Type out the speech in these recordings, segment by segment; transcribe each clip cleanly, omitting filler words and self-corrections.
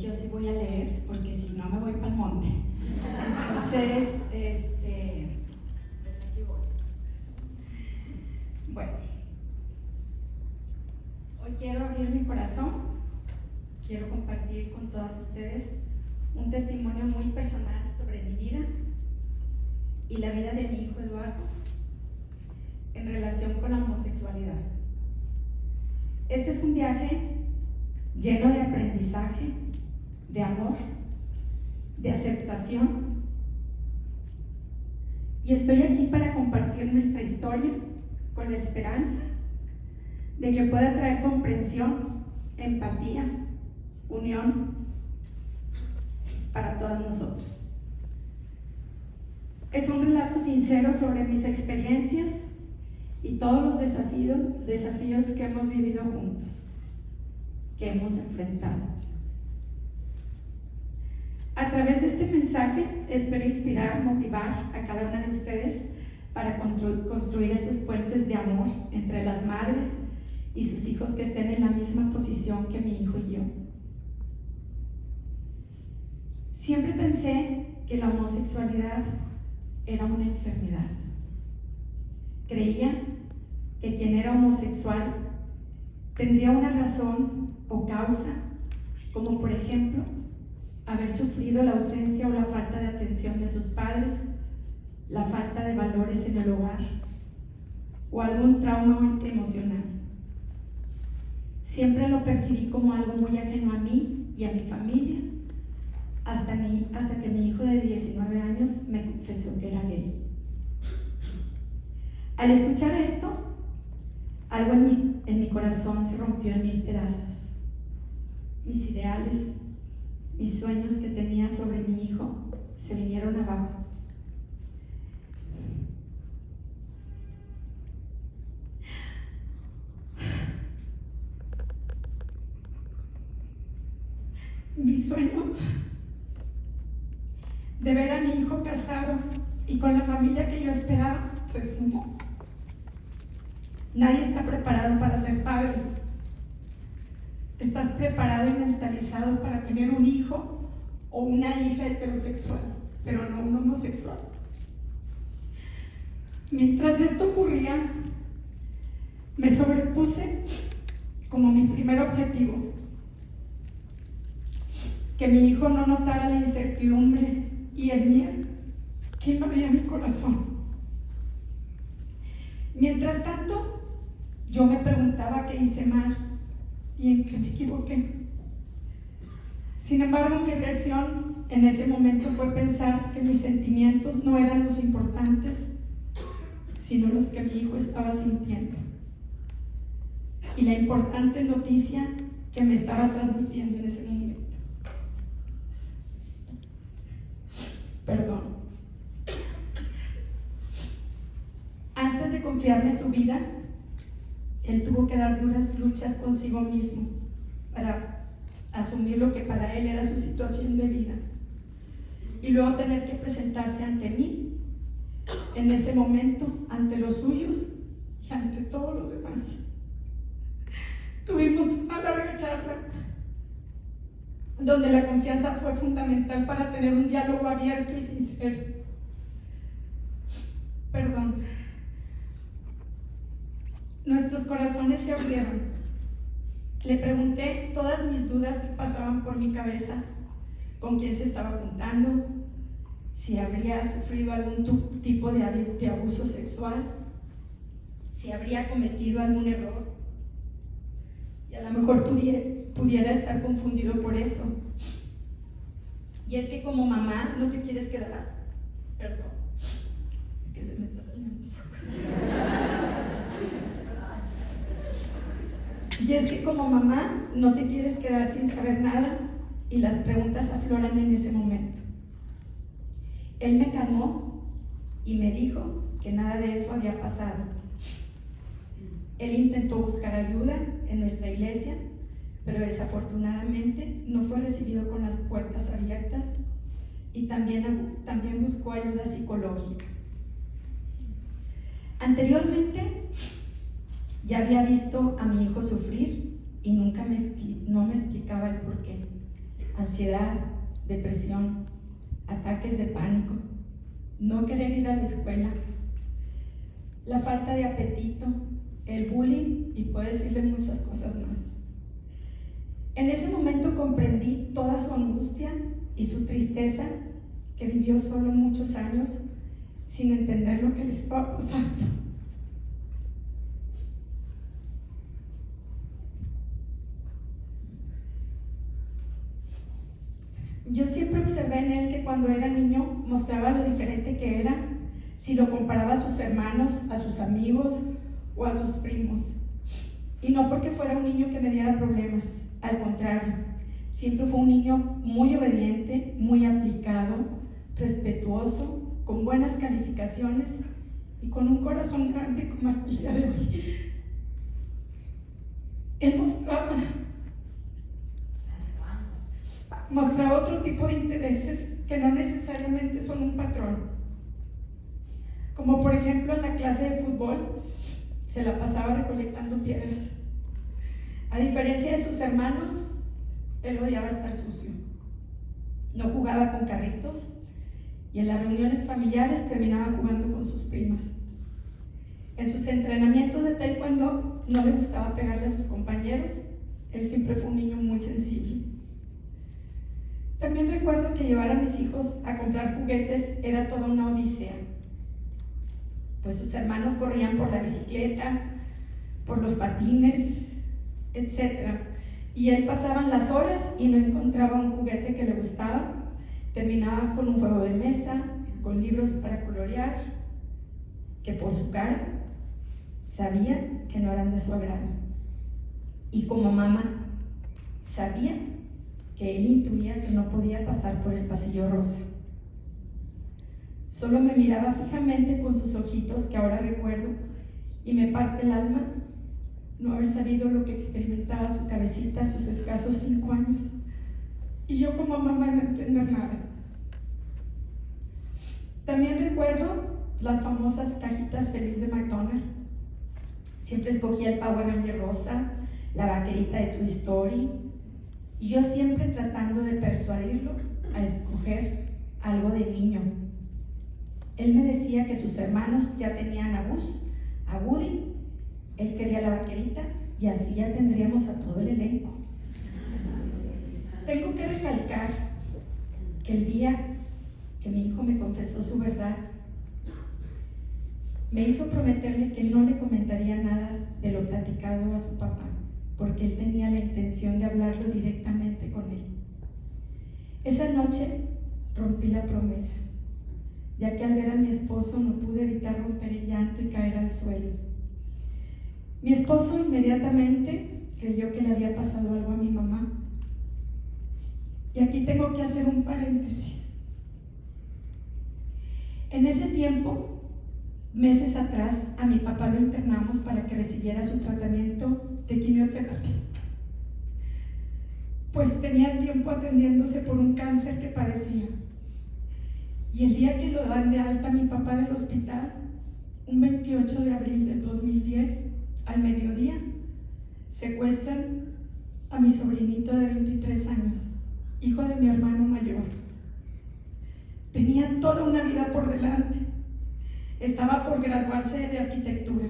Yo sí voy a leer, porque si no me voy para el monte. Entonces, pues aquí voy. Bueno, hoy quiero abrir mi corazón, quiero compartir con todas ustedes un testimonio muy personal sobre mi vida y la vida de mi hijo Eduardo en relación con la homosexualidad. Este es un viaje lleno de aprendizaje, de amor, de aceptación, y estoy aquí para compartir nuestra historia con la esperanza de que pueda traer comprensión, empatía, unión para todas nosotras. Es un relato sincero sobre mis experiencias y todos los desafíos que hemos vivido juntos, que hemos enfrentado. A través de este mensaje espero inspirar, motivar a cada una de ustedes para construir esos puentes de amor entre las madres y sus hijos que estén en la misma posición que mi hijo y yo. Siempre pensé que la homosexualidad era una enfermedad. Creía que quien era homosexual tendría una razón o causa, como por ejemplo haber sufrido la ausencia o la falta de atención de sus padres, la falta de valores en el hogar o algún trauma emocional. Siempre lo percibí como algo muy ajeno a mí y a mi familia, hasta que mi hijo de 19 años me confesó que era gay. Al escuchar esto, algo en mi corazón se rompió en mil pedazos. Mis ideales, mis sueños que tenía sobre mi hijo se vinieron abajo. Mi sueño de ver a mi hijo casado y con la familia que yo esperaba se esfumó. Nadie está preparado para ser padres. Estás preparado y mentalizado para tener un hijo o una hija heterosexual, pero no un homosexual. Mientras esto ocurría, me sobrepuse como mi primer objetivo: que mi hijo no notara la incertidumbre y el miedo que invadía mi corazón. Mientras tanto, yo me preguntaba qué hice mal y en qué me equivoqué. Sin embargo, mi reacción en ese momento fue pensar que mis sentimientos no eran los importantes, sino los que mi hijo estaba sintiendo y la importante noticia que me estaba transmitiendo en ese momento. Perdón. Antes de confiarme su vida, él tuvo que dar duras luchas consigo mismo para asumir lo que para él era su situación de vida y luego tener que presentarse ante mí en ese momento, ante los suyos y ante todos los demás. Tuvimos una larga charla donde la confianza fue fundamental para tener un diálogo abierto y sincero. Perdón. Nuestros corazones se abrieron. Le pregunté todas mis dudas que pasaban por mi cabeza: con quién se estaba juntando, si habría sufrido algún tipo de abuso sexual, si habría cometido algún error, y a lo mejor pudiera estar confundido por eso. Y es que como mamá no te quieres quedar. Perdón, es que se me está saliendo un poco. Y es que como mamá no te quieres quedar sin saber nada y las preguntas afloran en ese momento. Él me calmó y me dijo que nada de eso había pasado. Él intentó buscar ayuda en nuestra iglesia, pero desafortunadamente no fue recibido con las puertas abiertas y también buscó ayuda psicológica. Anteriormente ya había visto a mi hijo sufrir y no me explicaba el porqué. ansiedad, depresión, ataques de pánico, no querer ir a la escuela, la falta de apetito, el bullying y puedo decirle muchas cosas más. En ese momento comprendí toda su angustia y su tristeza, que vivió solo muchos años sin entender lo que le estaba pasando. Yo siempre observé en él que cuando era niño mostraba lo diferente que era si lo comparaba a sus hermanos, a sus amigos o a sus primos. Y no porque fuera un niño que me diera problemas, al contrario, siempre fue un niño muy obediente, muy aplicado, respetuoso, con buenas calificaciones y con un corazón grande como hasta el día de hoy. Él mostraba otro tipo de intereses que no necesariamente son un patrón. Como por ejemplo en la clase de fútbol, se la pasaba recolectando piedras. A diferencia de sus hermanos, él odiaba estar sucio. No jugaba con carritos y en las reuniones familiares terminaba jugando con sus primas. En sus entrenamientos de taekwondo no le gustaba pegarle a sus compañeros. Él siempre fue un niño muy sensible. También recuerdo que llevar a mis hijos a comprar juguetes era toda una odisea, pues sus hermanos corrían por la bicicleta, por los patines, etc. Y él pasaba las horas y no encontraba un juguete que le gustaba. Terminaba con un juego de mesa, con libros para colorear, que por su cara sabía que no eran de su agrado. Y como mamá, sabía que él intuía que no podía pasar por el pasillo rosa. Solo me miraba fijamente con sus ojitos, que ahora recuerdo, y me parte el alma no haber sabido lo que experimentaba su cabecita a sus escasos 5 años, y yo como mamá no entender nada. También recuerdo las famosas cajitas feliz de McDonald's. Siempre escogía el Power Ranger rosa, la vaquerita de Toy Story, y yo siempre tratando de persuadirlo a escoger algo de niño. Él me decía que sus hermanos ya tenían a Buzz, a Woody, él quería la vaquerita y así ya tendríamos a todo el elenco. Tengo que recalcar que el día que mi hijo me confesó su verdad, me hizo prometerle que no le comentaría nada de lo platicado a su papá, porque él tenía la intención de hablarlo directamente con él. Esa noche rompí la promesa, ya que al ver a mi esposo no pude evitar romper el llanto y caer al suelo. Mi esposo inmediatamente creyó que le había pasado algo a mi mamá. Y aquí tengo que hacer un paréntesis. En ese tiempo, meses atrás, a mi papá lo internamos para que recibiera su tratamiento de quimioterapia, pues tenía tiempo atendiéndose por un cáncer que padecía. Y el día que lo dan de alta mi papá del hospital, un 28 de abril del 2010, al mediodía, secuestran a mi sobrinito de 23 años, hijo de mi hermano mayor. Tenía toda una vida por delante. Estaba por graduarse de arquitectura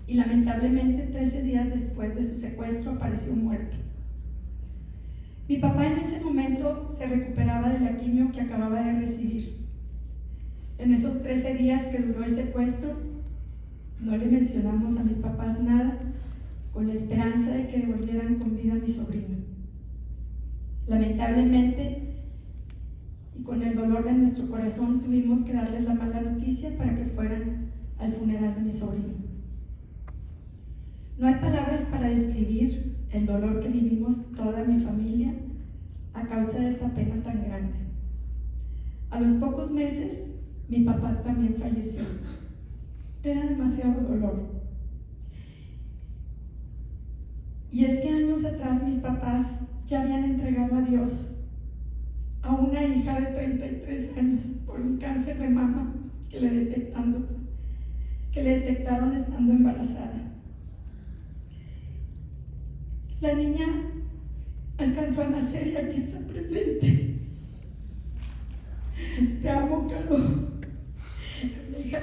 y lamentablemente 13 días después de su secuestro apareció muerto. Mi papá en ese momento se recuperaba de la quimio que acababa de recibir. En esos 13 días que duró el secuestro, no le mencionamos a mis papás nada, con la esperanza de que devolvieran con vida a mi sobrino. Lamentablemente, y con el dolor de nuestro corazón, tuvimos que darles la mala noticia para que fueran al funeral de mi sobrino. No hay palabras para describir el dolor que vivimos toda mi familia a causa de esta pena tan grande. A los pocos meses, mi papá también falleció. Era demasiado dolor. Y es que años atrás mis papás ya habían entregado a Dios a una hija de 33 años por un cáncer de mama que le detectaron estando embarazada. La niña alcanzó a nacer y aquí está presente. Te amo, Caro. Mi hija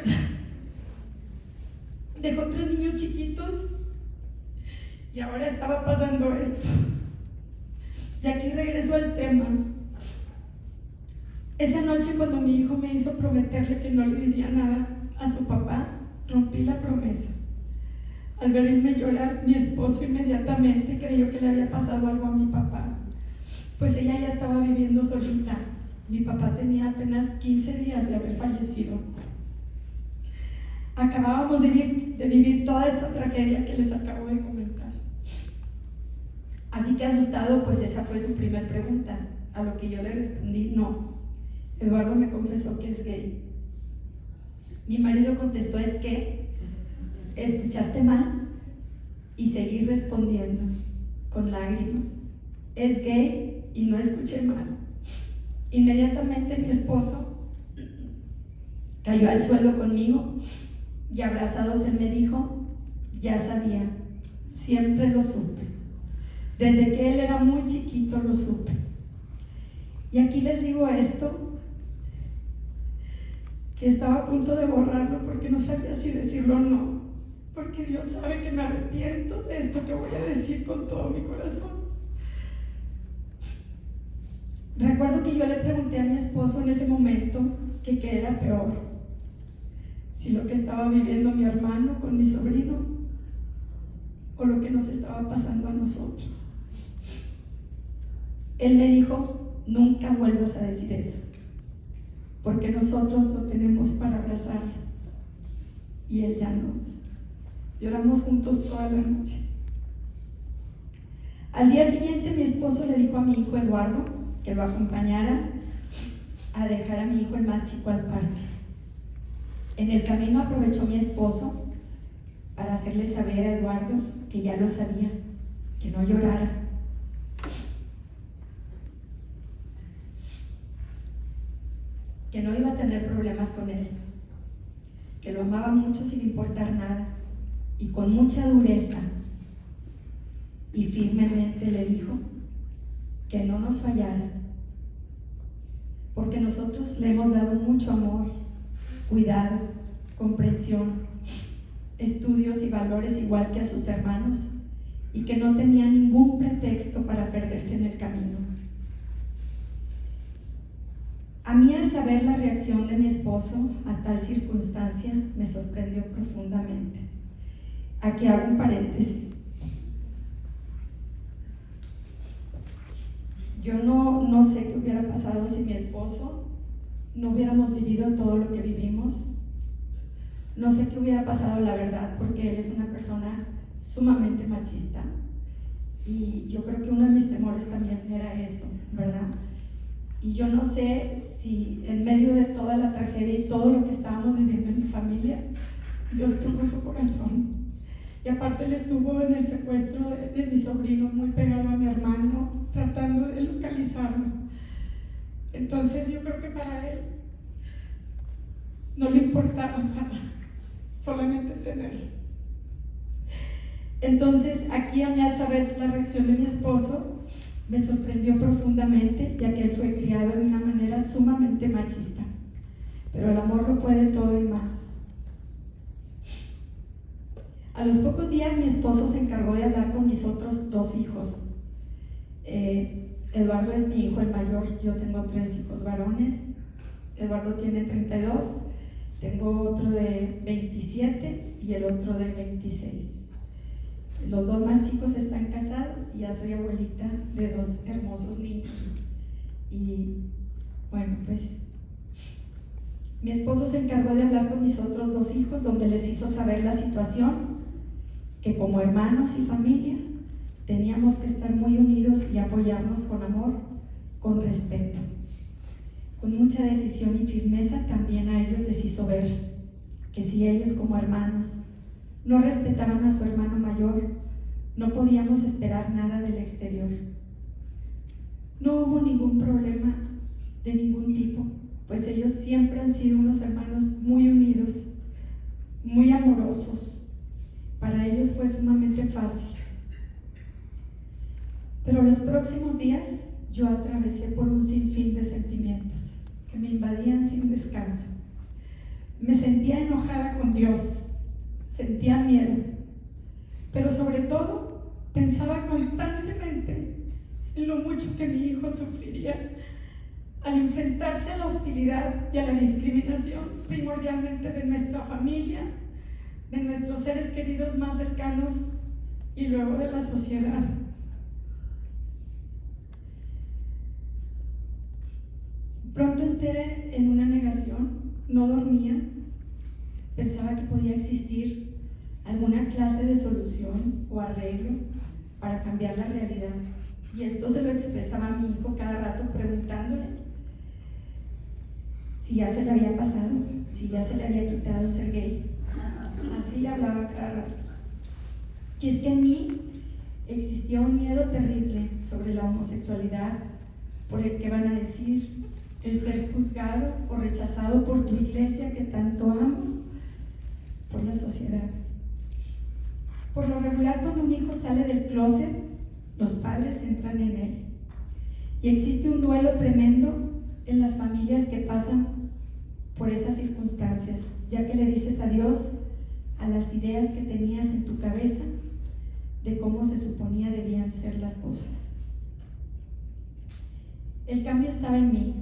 dejó 3 niños chiquitos y ahora estaba pasando esto. Y aquí regreso al tema. Esa noche, cuando mi hijo me hizo prometerle que no le diría nada a su papá, rompí la promesa. Al verme llorar, mi esposo inmediatamente creyó que le había pasado algo a mi papá, pues ella ya estaba viviendo solita. Mi papá tenía apenas 15 días de haber fallecido. Acabábamos de vivir toda esta tragedia que les acabo de comentar. Así que asustado, pues esa fue su primera pregunta, a lo que yo le respondí: no, Eduardo me confesó que es gay. Mi marido contestó: ¿es qué? ¿Escuchaste mal? Y seguí respondiendo con lágrimas: es gay y no escuché mal. Inmediatamente mi esposo cayó al suelo conmigo y abrazados él me dijo: ya sabía, siempre lo supe. Desde que él era muy chiquito lo supe. Y aquí les digo esto, que estaba a punto de borrarlo porque no sabía si decirlo o no, porque Dios sabe que me arrepiento de esto que voy a decir con todo mi corazón. Recuerdo que yo le pregunté a mi esposo en ese momento que qué era peor, si lo que estaba viviendo mi hermano con mi sobrino o lo que nos estaba pasando a nosotros. Él me dijo: nunca vuelvas a decir eso, porque nosotros lo tenemos para abrazar y él ya no. Lloramos juntos toda la noche. Al día siguiente mi esposo le dijo a mi hijo Eduardo que lo acompañara a dejar a mi hijo el más chico al parque. En el camino aprovechó mi esposo para hacerle saber a Eduardo que ya lo sabía, que no llorara. Que no iba a tener problemas con él, que lo amaba mucho sin importar nada, y con mucha dureza y firmemente le dijo que no nos fallara, porque nosotros le hemos dado mucho amor, cuidado, comprensión, estudios y valores igual que a sus hermanos, y que no tenía ningún pretexto para perderse en el camino. A mí, al saber la reacción de mi esposo a tal circunstancia, me sorprendió profundamente. Aquí hago un paréntesis. Yo no sé qué hubiera pasado si mi esposo no hubiéramos vivido todo lo que vivimos. No sé qué hubiera pasado, la verdad, porque él es una persona sumamente machista. Y yo creo que uno de mis temores también era eso, ¿verdad? Y yo no sé si en medio de toda la tragedia y todo lo que estábamos viviendo en mi familia, Dios tuvo su corazón. Y aparte él estuvo en el secuestro de mi sobrino, muy pegado a mi hermano, tratando de localizarlo. Entonces yo creo que para él no le importaba nada, solamente tenerlo. Entonces aquí a mí, al saber la reacción de mi esposo, me sorprendió profundamente, ya que él fue criado de una manera sumamente machista. Pero el amor lo puede todo y más. A los pocos días mi esposo se encargó de hablar con mis otros 2 hijos. Eduardo es mi hijo el mayor, yo tengo 3 hijos varones. Eduardo tiene 32, tengo otro de 27 y el otro de 26. Los 2 más chicos están casados y ya soy abuelita de 2 hermosos niños. Y bueno, pues mi esposo se encargó de hablar con mis otros 2 hijos, donde les hizo saber la situación, que como hermanos y familia teníamos que estar muy unidos y apoyarnos con amor, con respeto. Con mucha decisión y firmeza también a ellos les hizo ver que si ellos como hermanos no respetaban a su hermano mayor, no podíamos esperar nada del exterior. No hubo ningún problema de ningún tipo, pues ellos siempre han sido unos hermanos muy unidos, muy amorosos. Para ellos fue sumamente fácil. Pero los próximos días yo atravesé por un sinfín de sentimientos que me invadían sin descanso. Me sentía enojada con Dios, sentía miedo, pero sobre todo pensaba constantemente en lo mucho que mi hijo sufriría al enfrentarse a la hostilidad y a la discriminación, primordialmente de nuestra familia, de nuestros seres queridos más cercanos y luego de la sociedad. Pronto entré en una negación, no dormía, pensaba que podía existir alguna clase de solución o arreglo para cambiar la realidad. Y esto se lo expresaba a mi hijo cada rato preguntándole si ya se le había pasado, si ya se le había quitado ser gay. Así le hablaba cada rato. Y es que en mí existía un miedo terrible sobre la homosexualidad, por el que van a decir, el ser juzgado o rechazado por tu iglesia que tanto amo, por la sociedad. Por lo regular, cuando un hijo sale del closet, los padres entran en él. Y existe un duelo tremendo en las familias que pasan por esas circunstancias, ya que le dices adiós a las ideas que tenías en tu cabeza de cómo se suponía debían ser las cosas. El cambio estaba en mí,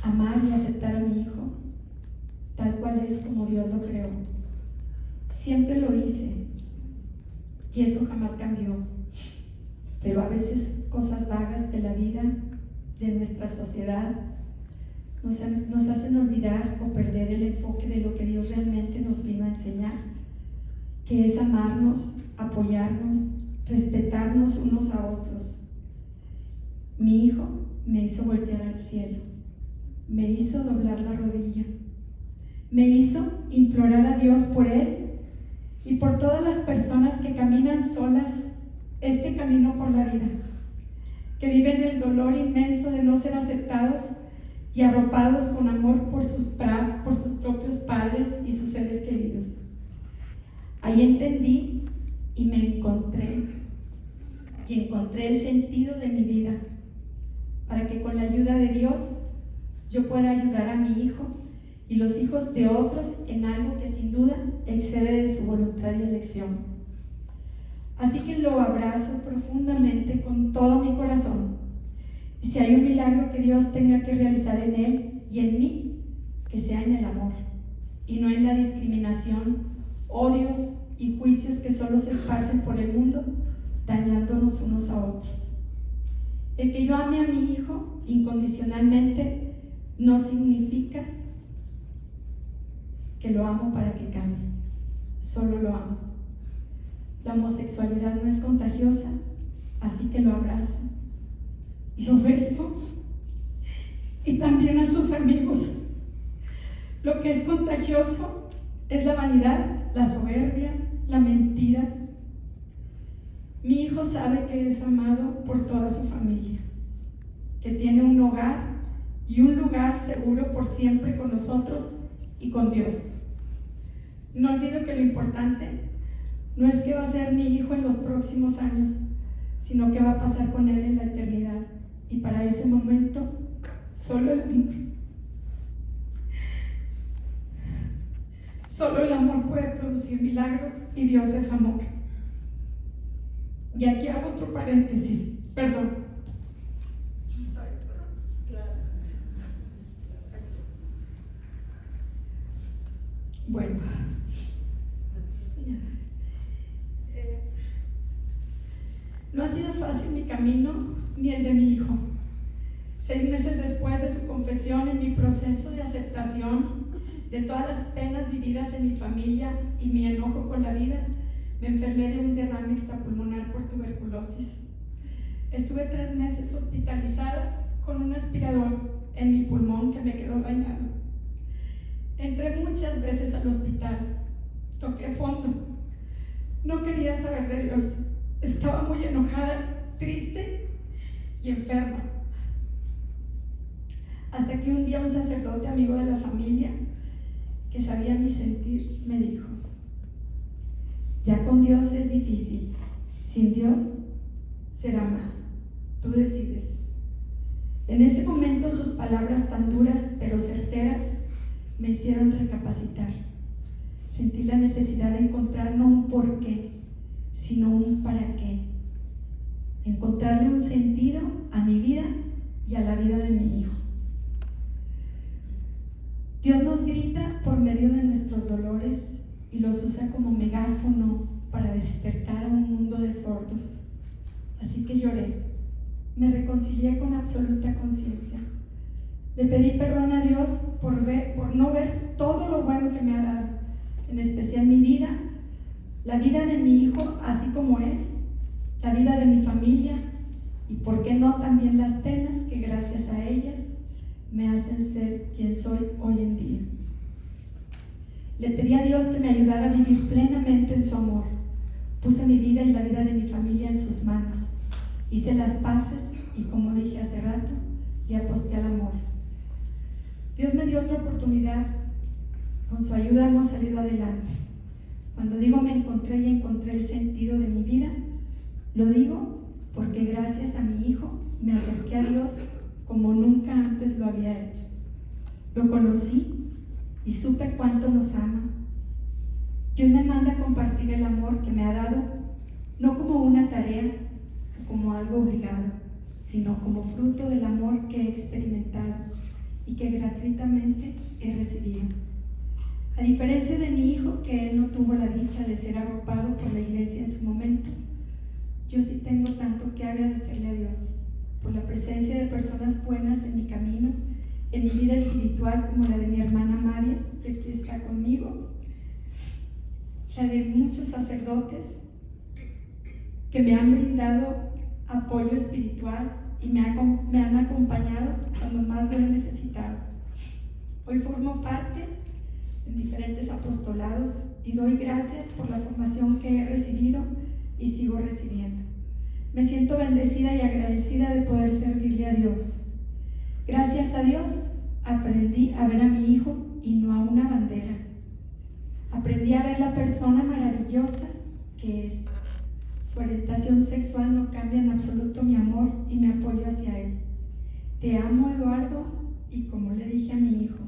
amar y aceptar a mi hijo tal cual es como Dios lo creó. Siempre lo hice y eso jamás cambió, pero a veces cosas vagas de la vida, de nuestra sociedad, nos hacen olvidar o perder el enfoque de lo que Dios realmente nos vino a enseñar, que es amarnos, apoyarnos, respetarnos unos a otros. Mi hijo me hizo voltear al cielo, me hizo doblar la rodilla, me hizo implorar a Dios por él y por todas las personas que caminan solas este camino por la vida, que viven el dolor inmenso de no ser aceptados y arropados con amor por sus propios padres y sus seres queridos. Ahí entendí y me encontré el sentido de mi vida, para que con la ayuda de Dios yo pueda ayudar a mi hijo y los hijos de otros en algo que sin duda excede de su voluntad y elección. Así que lo abrazo profundamente con todo mi corazón, y si hay un milagro que Dios tenga que realizar en él y en mí, que sea en el amor y no en la discriminación, odios y juicios que solo se esparcen por el mundo, dañándonos unos a otros. El que yo ame a mi hijo incondicionalmente no significa que lo amo para que cambie, solo lo amo. La homosexualidad no es contagiosa, así que lo abrazo, lo beso y también a sus amigos. Lo que es contagioso es la vanidad, la soberbia, la mentira. Mi hijo sabe que es amado por toda su familia, que tiene un hogar y un lugar seguro por siempre con nosotros y con Dios. No olvido que lo importante no es qué va a ser mi hijo en los próximos años, sino qué va a pasar con él en la eternidad. Y para ese momento, solo el amor puede producir milagros, y Dios es amor. Y aquí hago otro paréntesis, perdón. Bueno, no ha sido fácil mi camino ni el de mi hijo. 6 meses después de su confesión, en mi proceso de aceptación de todas las penas vividas en mi familia y mi enojo con la vida, me enfermé de un derrame extrapulmonar por tuberculosis. Estuve 3 meses hospitalizada con un aspirador en mi pulmón que me quedó dañado. Entré muchas veces al hospital, toqué fondo, no quería saber de Dios, estaba muy enojada, triste y enferma. Hasta que un día un sacerdote amigo de la familia, que sabía mi sentir, me dijo: ya con Dios es difícil, sin Dios será más. tú decides. En ese momento sus palabras tan duras pero certeras me hicieron recapacitar. Sentí la necesidad de encontrar no un por qué, sino un para qué. Encontrarle un sentido a mi vida y a la vida de mi hijo. Dios nos grita por medio de nuestros dolores y los usa como megáfono para despertar a un mundo de sordos. Así que lloré, me reconcilié con absoluta conciencia. Le pedí perdón a Dios por no ver todo lo bueno que me ha dado, en especial mi vida, la vida de mi hijo así como es, la vida de mi familia y, por qué no, también las penas que gracias a ellas me hacen ser quien soy hoy en día. Le pedí a Dios que me ayudara a vivir plenamente en su amor. Puse mi vida y la vida de mi familia en sus manos. Hice las paces y, como dije hace rato, le aposté al amor. Dios me dio otra oportunidad. Con su ayuda hemos salido adelante. Cuando digo me encontré y encontré el sentido de mi vida, lo digo porque gracias a mi hijo me acerqué a Dios como nunca antes lo había hecho. Lo conocí y supe cuánto nos ama. Dios me manda a compartir el amor que me ha dado, no como una tarea o como algo obligado, sino como fruto del amor que he experimentado y que gratuitamente he recibido. A diferencia de mi hijo, que él no tuvo la dicha de ser arropado por la iglesia en su momento, yo sí tengo tanto que agradecerle a Dios por la presencia de personas buenas en mi camino, en mi vida espiritual, como la de mi hermana María, que aquí está conmigo, la de muchos sacerdotes que me han brindado apoyo espiritual y me han acompañado cuando más lo he necesitado. Hoy formo parte en diferentes apostolados y doy gracias por la formación que he recibido y sigo recibiendo. Me siento bendecida y agradecida de poder servirle a Dios. Gracias a Dios aprendí a ver a mi hijo y no a una bandera. Aprendí a ver la persona maravillosa que es. Su orientación sexual no cambia en absoluto mi amor y mi apoyo hacia él. Te amo, Eduardo, y como le dije a mi hijo,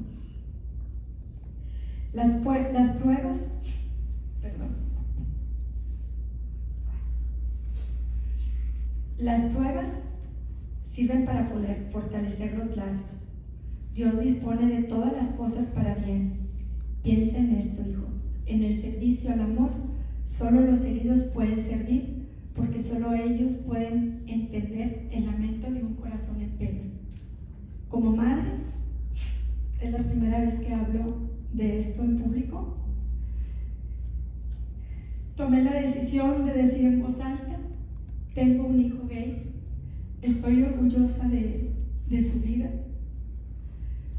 las pruebas sirven para fortalecer los lazos. Dios dispone de todas las cosas para bien. Piensa en esto, hijo. En el servicio al amor, solo los heridos pueden servir, porque solo ellos pueden entender el lamento de un corazón en pena. Como madre, es la primera vez que hablo de esto en público. Tomé la decisión de decir en voz alta: tengo un hijo gay. Estoy orgullosa de su vida.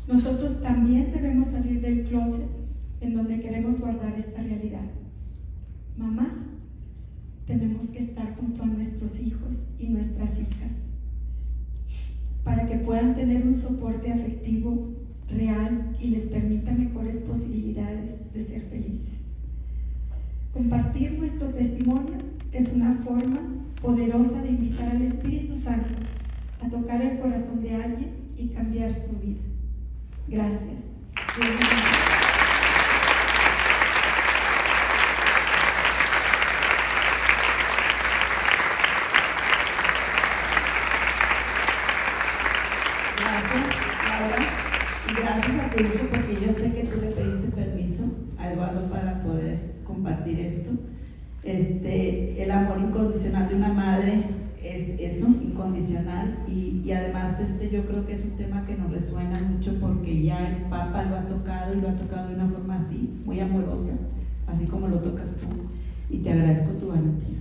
Nosotros también debemos salir del closet en donde queremos guardar esta realidad. Mamás, tenemos que estar junto a nuestros hijos y nuestras hijas para que puedan tener un soporte afectivo real y les permita mejores posibilidades de ser felices. Compartir nuestro testimonio es una forma poderosa de invitar al Espíritu Santo a tocar el corazón de alguien y cambiar su vida. Gracias. Gracias a tu hijo, porque yo sé que tú le pediste permiso a Eduardo para poder compartir esto. El amor incondicional de una madre es eso, incondicional, y además yo creo que es un tema que nos resuena mucho porque ya el Papa lo ha tocado y lo ha tocado de una forma así, muy amorosa, así como lo tocas tú, y te agradezco tu valentía.